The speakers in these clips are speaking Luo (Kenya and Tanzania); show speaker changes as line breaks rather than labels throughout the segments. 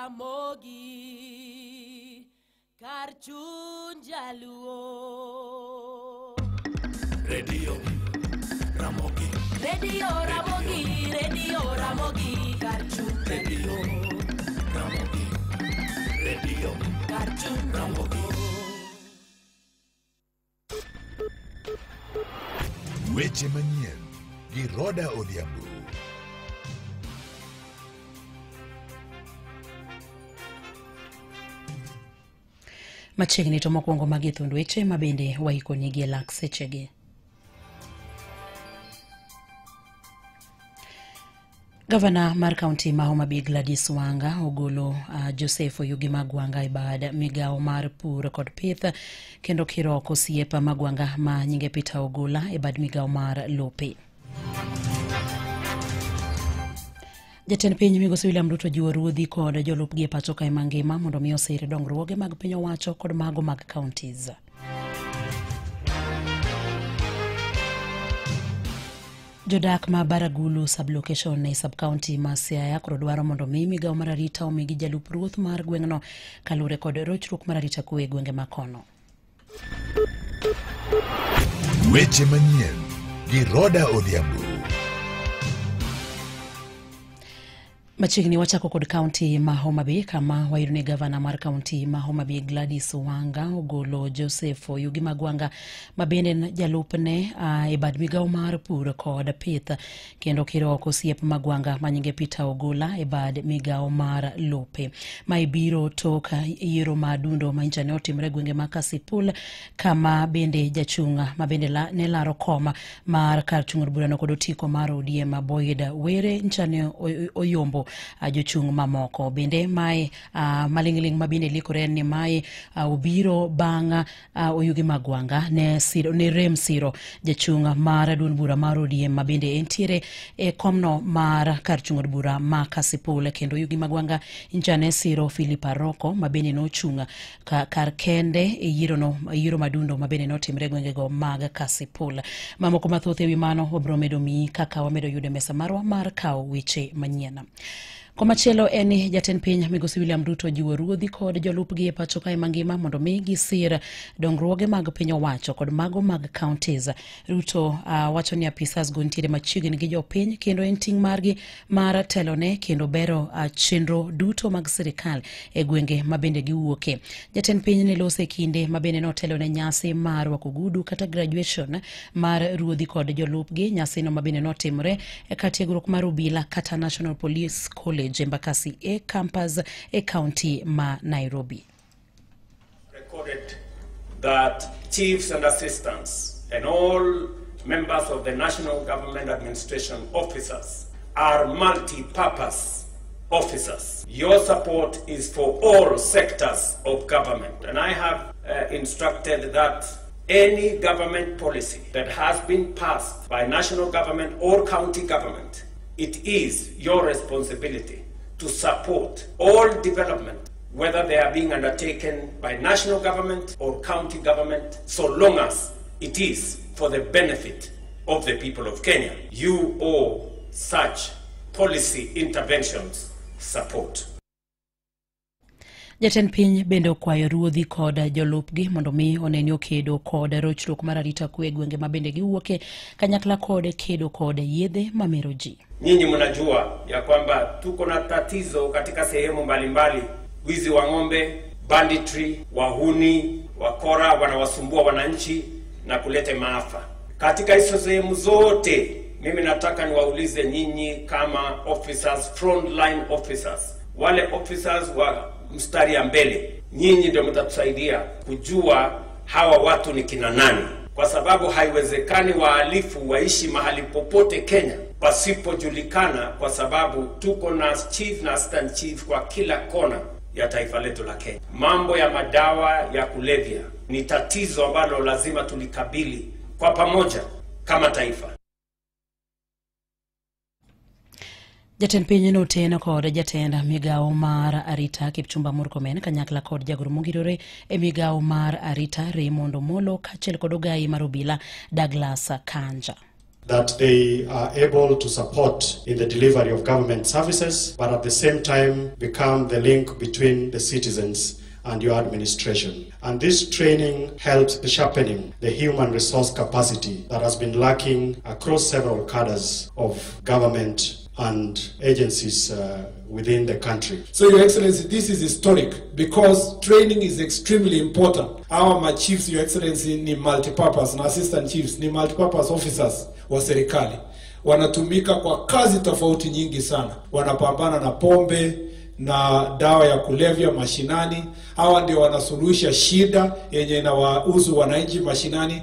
Ramogi Karchun Jaluo
Radio Ramogi
Karchun
Radio Ramogi
Karchun
Ramogi Weche manyien gi Roda Odhiambo.
Machiegni to mokwongo magi thund weche mabende waikoni gi lak sechegi. Gavana mar kaunti ma Homa Bay Gladys Wanga ogolo Joseph Oyugi Magwanga e bad migao mar pur kod pith kendo kiroko osiepa Magwanga ma nyinge Peter Ogola e bad migao mar lope. Jatend piny Migosi William Ruto jiwo ruodhi kod jolupgi e pacho kae mangima mondo mi osir dongruoge mag piny owacho kod mago mag counties. Jodak ma Baragulu sublocation e subcounty ma Siaya koro dwaro mondo mi migao mar arita omigi jalup ruoth mar gweng'no kalure kod rochruok mar arita kwe gwenge makono.
Weche manyien gi Roda Odhiambo.
Machiegni wachako kod kaunti ma Homa Bay kama wayudone gavana mar kaunti ma Homa Bay Gladys Wanga ogolo Joseph Oyugi Magwanga mabende jalupne e bad migao mar pur kod pith kendo kiroko osiep Magwanga manyinge Peter Ogola e bad migao mar lope. Ma ibiro tok yiero madundo ma injane otimre gwenge ma Kasipul kama bende jachunga mabende ne laro koma mar kar chung'o burano kod otiko mar ODM Boyd Were injane oyombo jochung mamoko bende mai malingling mabinde likore ni mai ubiro banga Oyugi Magwanga ne rem siro jachung mar duond bura mar ODM mabinde entiere e komno mar kar chung'o bura ma Kasipul kendo Oyugi Magwanga injane siro Philip Aroko mabende no chunga kar kende e yiero madundo mabende no timre gwengego mag Kasipul. Mamoko mathoth ewi mano obro medo mi kaka wamedo yude mesa marwa mar kawo weche manyiena. Komachielo eni jatend piny Migosi William Ruto jiwo ruodhi kod jolupgi e pacho kae mangima mondo mi gisir dongruoge mag piny owacho kod mago mag counties. Ruto wacho ni apisas go ntiere machiegni gi jopiny kendo en ting' margi mar telone kendo bero chenro duto mag sirikal e gwenge mabende giwuoke. Jatend piny ne lose kinde mabende no telone nyasi mar wakogudu kata graduation mar ruodhi kod jolupgi. Nyasi no mabende no timre e katiegruok mar obila kata National Police College Embakasi e campus e county ma Nairobi.
Recorded that chiefs and assistants and all members of the National Government Administration officers are multi-purpose officers. Your support is for all sectors of government, and I have instructed that any government policy that has been passed by national government or county government, it is your responsibility to support all development, whether they are being undertaken by national government or county government, so long as it is for the benefit of the people of Kenya. You owe such policy interventions support.
Jatend piny bende okwayo ruodhi kod jolupgi mondo mi oneni okedo kod rochruok mar arita kwe gwenge mabende giwuoke kanyakla kod kedo kod yedhe mamero ji.
Nyinyi mnajua ya kwamba tuko na tatizo katika sehemu mbalimbali, wizi wa ng'ombe, banditry, wahuni, wakora wanawasumbua wananchi na kuleta maafa. Katika hizo sehemu zote mimi nataka niwaulize nyinyi kama officers, frontline officers, wale officers wa mstari ya mbele, nyinyi ndio mtatusaidia kujua hawa watu ni kina nani, kwa sababu haiwezekani wahalifu waishi mahali popote Kenya pasipojulikana, kwa sababu tuko na chief na assistant chief kwa kila kona ya taifa letu la Kenya. Mambo ya madawa ya kulevya ni tatizo ambalo lazima tulikabili kwa pamoja kama taifa.
Jatend piny noteno kod jatend migao mar arita Kipchumba Murkomen kanyakla kod jagoro mogirore e migao mar arita Raymond Omolo kaachiel kod ogai mar obila Douglas Kanja.
that they are able to support in the delivery of government services, but at the same time become the link between the citizens and your administration. And this training helps sharpening the human resource capacity that has been lacking across several cadres of government and agencies within the country.
So, Your Excellency, this is historic because training is extremely important. Our chiefs, Your Excellency, ni multipurpose, na assistant chiefs ni multipurpose officers wa serikali. Wanatumika kwa kazi tofauti nyingi sana. Wanapambana na pombe na dawa ya kulevya mashinani. Hawa ndio wanasuluhisha shida yenye inawahusu wananchi mashinani.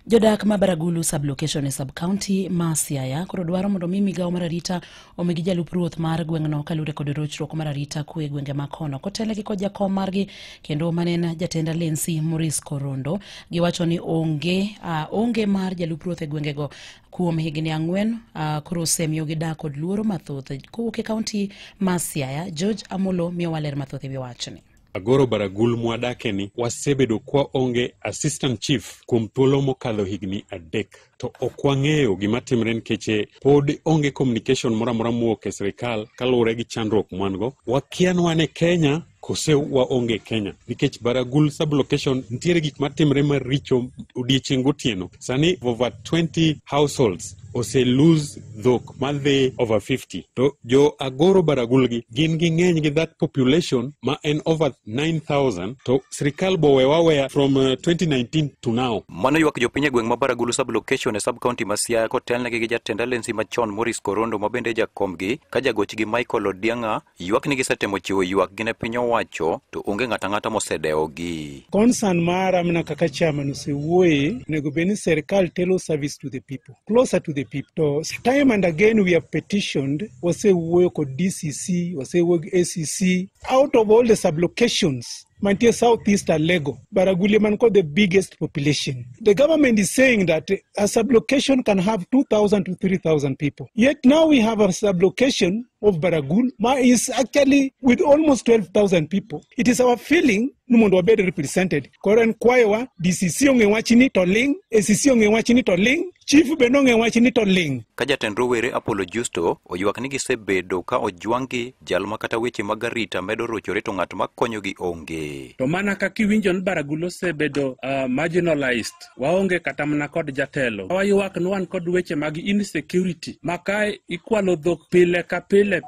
Jodak Mabaragulu sublocation e subcounty ma Siaya koro dwaro mondo migawo mar arita omigi jalup ruoth mar gweng'no kalure kod rochruok mar arita kwe gwenge makono kotele gi kod jakom margi kendo manena jatenda Lensi Maurice Korondo giwacho ni onge mar jalup ruoth e gwengego kuom higni 4 koro semiyo gidak kod luoro mathoth kowuok e kaunti ma Siaya. George Amolo miyo waler mathoth ewi wachni.
Agoro Baragul mwadakeni wasebedo kwa onge assistant chief kuom thuolo mokadho higni 3 to okwang'eyo gima timre nkeche pod onge communication moramora muok e sirikal kaluwore gi chandruok mwango. Wakian wane Kenya kose wa onge Kenya nikech Baragul sublocation ntiere gik matimre maricho odiechieng' gotieno. Sani over 20 households ose lose dhok madhi over 50 to jo Agoro Baragul gi gin gi ng'eny gi that population ma en over 9,000 to sirikal bowe waweya from 2019 to now.
Mano ywak jopiny e gweng' ma Baragul sublocation e subcounty ma Siaya kotelnegi gi jatenda Lensi machon Maurice Korondo mabende jakomgi ka jagochgi Michael Odianga ywak ni gisetemo chiwo ywak gi ne piny owacho to onge ng'ata mosedewogi.
Concern mara mna kaka chairman osewuoye nego beni sirikal telo service to the people, closer to the people. So time and again we have petitioned wasewuoyo kod DCC, wasewuoyo gi ACC. Out of all the sublocations mantie southeast Lego, Baragul man got the biggest population. The government is saying that a sublocation can have 2,000 to 3,000 people. Yet now we have a sublocation of Baragul is actually with almost 12,000 people. It is our feeling numondo wabedi represented. Koran kwaewa DCC onge wachini to ling, ACC onge wachini to ling, chief benonge wachini to ling.
Kajatend rowere Apollo Justo oywak ni gisebedo ka ojwangi jal makata weche magarita medo rochore to ng'at makonyogi onge.
To mana kakiwinjo ni Baragul osebedo marginalized, waonge kata mana kod jatelo. Waywak nwan kod weche mag insecurity. Makae ikwalo dhok pile ka pile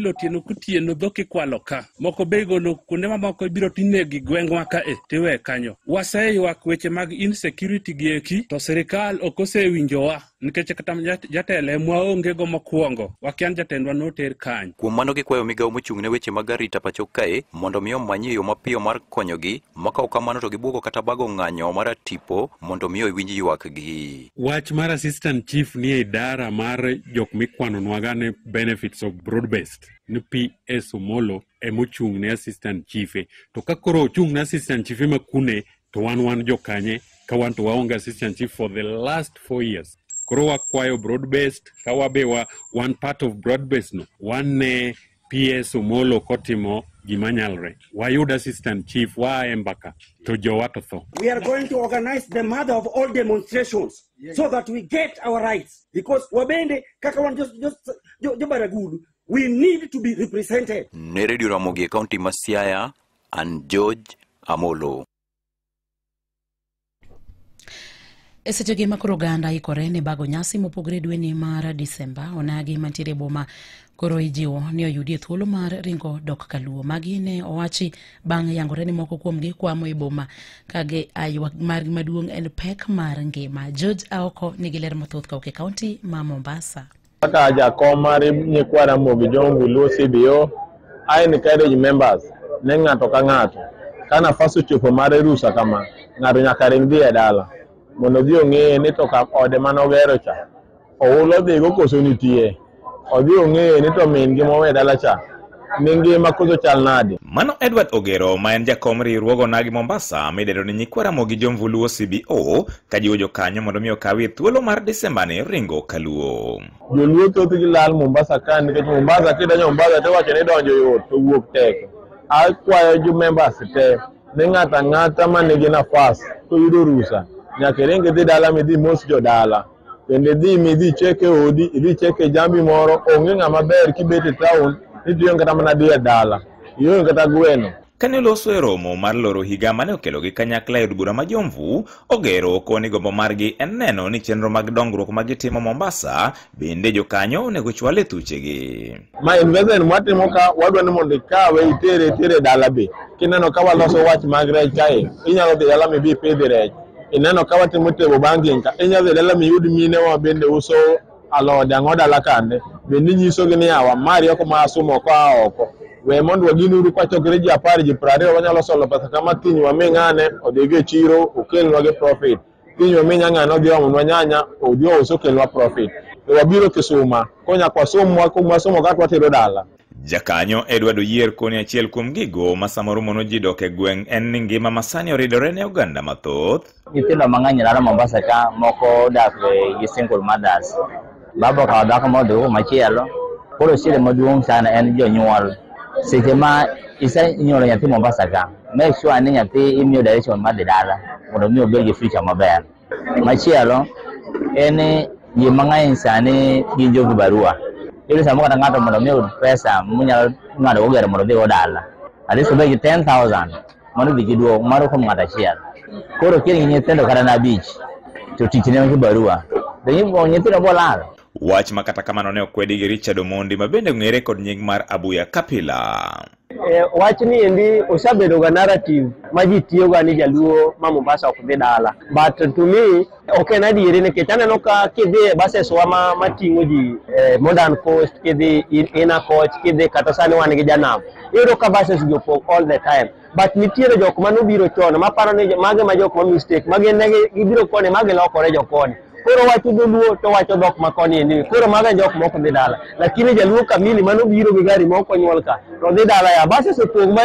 otieno kutieno dhok ikwalo ka. Moko begolo kuonde mamoko ibiro tinegi gweng'wa kae tiwe kanyo. Waseywak weche mag insecurity gieki to sirikal okosewinjowa nikech kata jatelo mwaonge go mokwongo wakian jatendwa noter kanyo.
Kuom mano gikwayo migawo mochung'ne weche mag arita pacho kae mondo miyo manyie yo mapiyo mar konyogi makawo kamano to gibuogo kata bago ng'anyo mar tipo mondo miyo iwinj ywakgi.
Wach mar assistant chief ni idara mar jok mikwano nwagane benefits of broad-based ni PS Omolo emochung'ne assistant chief to kakoro ochung'ne assistant chief makune to wan jokanye ka wan to waonge assistant chief for the last 4 years. Koro wakwayo broad-based ka wabewa one part of broad-based no one PS Omolo kotimo gimanyalre wayud assistant chief wa embaka to jowatotho.
We are going to organize the mother of all demonstrations so that we get our rights because wabende kaka wan just Baragul we need to be represented.
Ne Radio Ramogi County ma Siaya and George Amolo.
Esechegi makoro ganda ikore ne bago nyasi mopogre dweni mar Disemba onagi mantiere boma koro ijiwo ni oyudi thuolo mar ringo dok kaluo magi ne owachi bang' yangore ni moko kuomgi kwamo e boma kage aywa mar maduong' en pek mar ngima. George Aoko nigi ler mathoth ka oke kaunti ma Mombasa.
Kaka jakom mar nyikwara Mogi Jongu Luo CBO ai ni carriage members ne ng'ato ka ng'ato kana faso chopo mar rusa kama ng'ato nyaka ring dhi e dala mondo dhi ong'e ni to ka ode manogero cha oulo dhi go koso nitie odhi ong'e ni to min gi mowe dala cha ningi makoso chal nade.
Mano Edward Ogero ma en jakom riwruogo nagi Mombasa midero ni nyikwara Mogi Jongu Luo CBO kajiwo jokanyo mondo miyo kawi thuolo mar Disemba ni ringo kaluo.
Joluo thoth gi lal Mombasa kan nikech Mombasa kidanyo Mombasa to wacho ni donjo yot to wuok tek. Akwayo ju members te ni ng'ata ng'ata manigi nafas to yudo rusa nyaka iringi dhi dala midhi mos jo dala. Kendo dhi midhi cheke odi, idhi cheke jambi moro, onge ng'ama ber kibet e town, itiyo kata mana dhi e dala. Iyo kata gweno.
Kane oloso e romo mar loro higa mane okelogi kanyakla e od bura ma Jomvu, ogero koni gombo margi en neno ni chenro mag dongruok ma gitimo Mombasa bende jokanyo onego chwal e thuchegi.
Ma investment mwatimo ka wadwa ni mondo ikawe itere dala be. Kineno ka waloso wach mag rech kae, inyalo dhi dala mibi ipidhi rech. Ineno ka watimo tebo banking ka, inyalo dhi dala miyud mine wa bende uso alode ang'o dala kande. Bende nyisogi ni awa mari oko ma asumo ka oko. We mondo waginuru kwa chokre ji 10 ji 20 wanyalo solo pesa kama kiny waming'ane odhige chiro okelnwa gi profit. Kiny waming'ane odhi omonwa nyanya odhi ouso okelnwa profit. Wabiro Kisuma konya kwa somo kuma somo ka twatero dala.
Jakanyo Edward Oyier koni achiel kuom gigo ma samoro mono ji dok e gweng' en ni ngima masani oridore ne oganda mathoth.
Nyithindo mang'eny laro Mombasa ka moko dak gi single mothers. Babo ka dhako modho machielo. Koro shida maduong' sana en jonyuol. Seche ma isenyuolo nyathi Mombasa ka, make sure ni nyathi imiyo direction mar dhi dala mondo mi obed gi future maber. Machielo en ji mang'eny sani gin jo barua. Ili samo kata ng'ato mondo mi oyud pesa munyalo ng'ado ogero mondo dhi go dala. At least obed gi 10,000 mondo dhi giduogo maro kuom ng'ato achiel. Koro kiri nyithindo kata na beach to tich ne gi barua. Nyithindo bolal.
Wach makata kamano ne okwedi gi Richard Omondi ma bende ng'ere kod nying mar Abuya Kapila.
Wach ni endi osabedo ga narrative ma ji tiyo ga ni jaluo ma Mombasa ok dhi dala. But to me ok en adieri nikech aneno ka kidhi buses wa ma ting'o ji Modern Coast, kidhi Inner Coach, kidhi kata sani wan gi Janam. Iyudo ka buses go for all the time. But nitiere jok manobiro chon maparo ni mage ma jok ma mistake mage ne gibiro kone mage lokore jokoni. Koro wacho dholuo to wacho dhok makoni ni koro maga jok moko dhi dala, lakini jaluo kamili mano biro gi gari moko nyuol ka to dhi dala ya basi sepong ma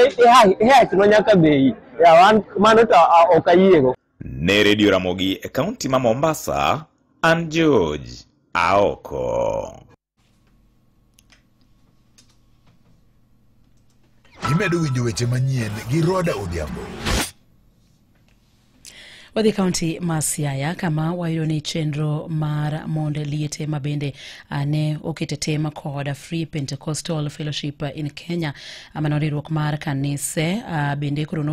no nyaka bei ya wan mano to okayiego.
Ne Radio Ramogi e kaunti ma Mombasa, an George Aoko.
Imedo winjo weche manyien gi Roda Odhiambo.
Wadhi kaunti ma Siaya kama wayudo ni chenro mar monde liete mabende ne okete tema kod Free Pentecostal Fellowship in Kenya ama riwruok mar kanise bende koro